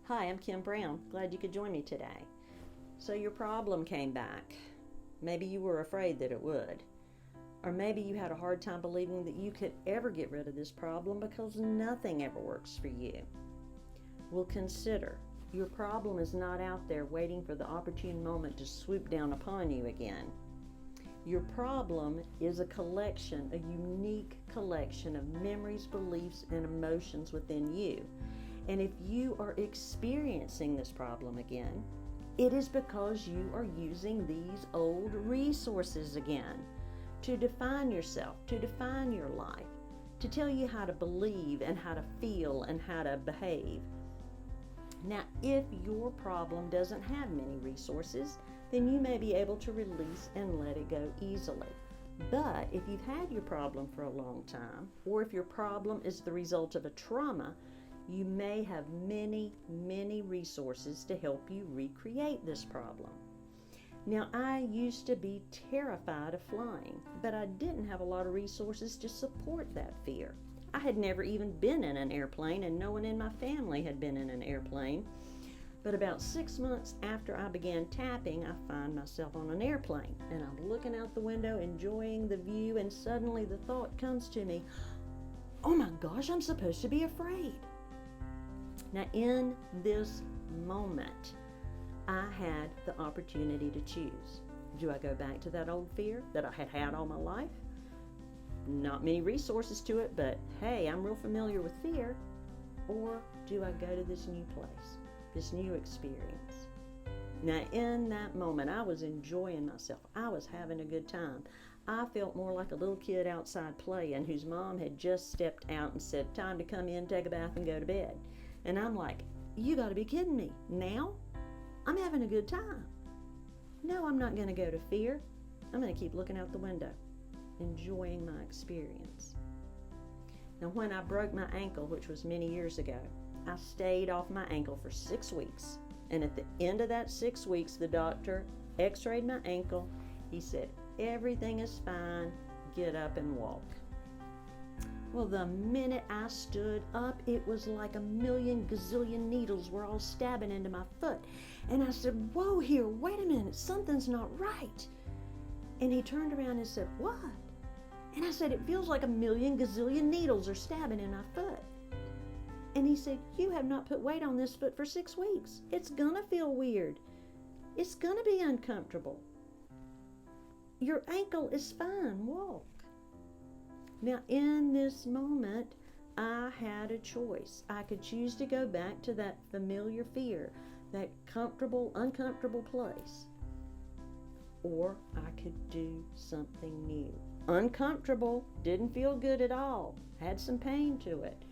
Hi, I'm Kim Brown. Glad you could join me today. So your problem came back. Maybe you were afraid that it would. Or maybe you had a hard time believing that you could ever get rid of this problem because nothing ever works for you. Well, consider, your problem is not out there waiting for the opportune moment to swoop down upon you again. Your problem is a unique collection of memories, beliefs, and emotions within you. And if you are experiencing this problem again, it is because you are using these old resources again to define yourself, to define your life, to tell you how to believe and how to feel and how to behave. Now, if your problem doesn't have many resources, then you may be able to release and let it go easily. But if you've had your problem for a long time, or if your problem is the result of a trauma, you may have many resources to help you recreate this problem. Now, I used to be terrified of flying, but I didn't have a lot of resources to support that fear. I had never even been in an airplane, and no one in my family had been in an airplane. But about 6 months after I began tapping, I find myself on an airplane, and I'm looking out the window, enjoying the view, and suddenly the thought comes to me, oh my gosh, I'm supposed to be afraid. Now, in this moment, I had the opportunity to choose. Do I go back to that old fear that I had had all my life? Not many resources to it, but hey, I'm real familiar with fear. Or do I go to this new place, this new experience? Now, in that moment, I was enjoying myself. I was having a good time. I felt more like a little kid outside playing whose mom had just stepped out and said, time to come in, take a bath, and go to bed. And I'm like, you got to be kidding me. Now? I'm having a good time. No, I'm not going to go to fear. I'm going to keep looking out the window, enjoying my experience. Now, when I broke my ankle, which was many years ago, I stayed off my ankle for 6 weeks. And at the end of that 6 weeks, the doctor x-rayed my ankle. He said, everything is fine. Get up and walk. Well, the minute I stood up, it was like a million gazillion needles were all stabbing into my foot. And I said, whoa here, wait a minute, something's not right. And he turned around and said, what? And I said, it feels like a million gazillion needles are stabbing in my foot. And he said, you have not put weight on this foot for 6 weeks. It's gonna feel weird. It's gonna be uncomfortable. Your ankle is fine, walk. Now, in this moment, I had a choice. I could choose to go back to that familiar fear, that comfortable, uncomfortable place. Or I could do something new. Uncomfortable, didn't feel good at all, had some pain to it.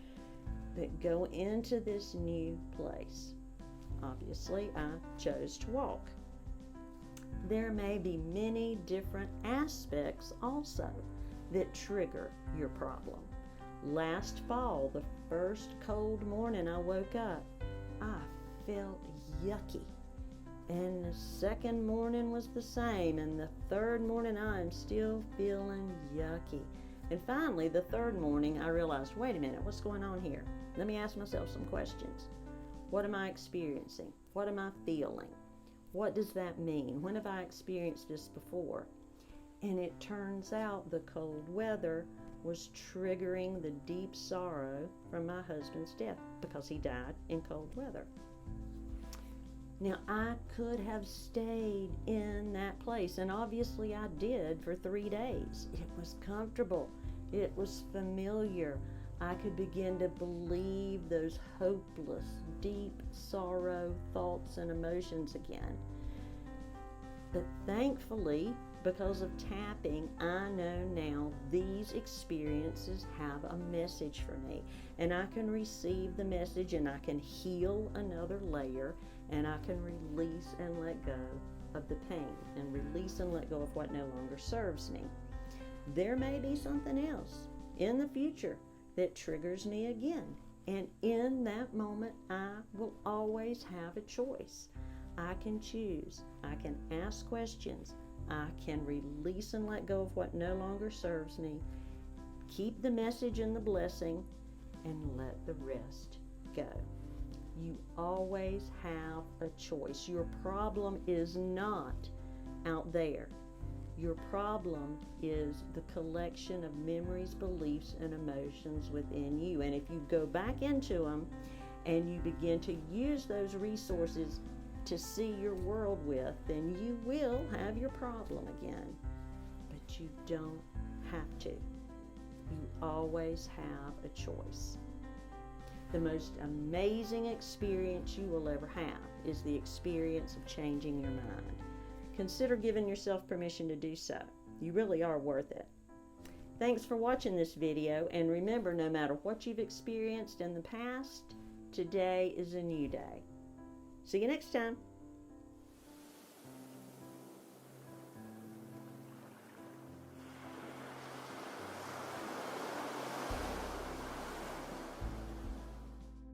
But go into this new place. Obviously, I chose to walk. There may be many different aspects also that trigger your problem. Last fall, the first cold morning I woke up, I felt yucky. And the second morning was the same, and the third morning I'm still feeling yucky. And finally, the third morning, I realized, wait a minute, what's going on here? Let me ask myself some questions. What am I experiencing? What am I feeling? What does that mean? When have I experienced this before? And it turns out the cold weather was triggering the deep sorrow from my husband's death because he died in cold weather. Now, I could have stayed in that place, and obviously I did for 3 days. It was comfortable. It was familiar. I could begin to believe those hopeless, deep sorrow thoughts and emotions again. But thankfully, because of tapping, I know now these experiences have a message for me. And I can receive the message, and I can heal another layer, and I can release and let go of the pain, and release and let go of what no longer serves me. There may be something else in the future that triggers me again. And in that moment, I will always have a choice. I can choose. I can ask questions. I can release and let go of what no longer serves me, keep the message and the blessing, and let the rest go. You always have a choice. Your problem is not out there. Your problem is the collection of memories, beliefs, and emotions within you. And if you go back into them and you begin to use those resources to see your world with, then you will have your problem again. But you don't have to. You always have a choice. The most amazing experience you will ever have is the experience of changing your mind. Consider giving yourself permission to do so. You really are worth it. Thanks for watching this video, and remember, no matter what you've experienced in the past, today is a new day. See you next time.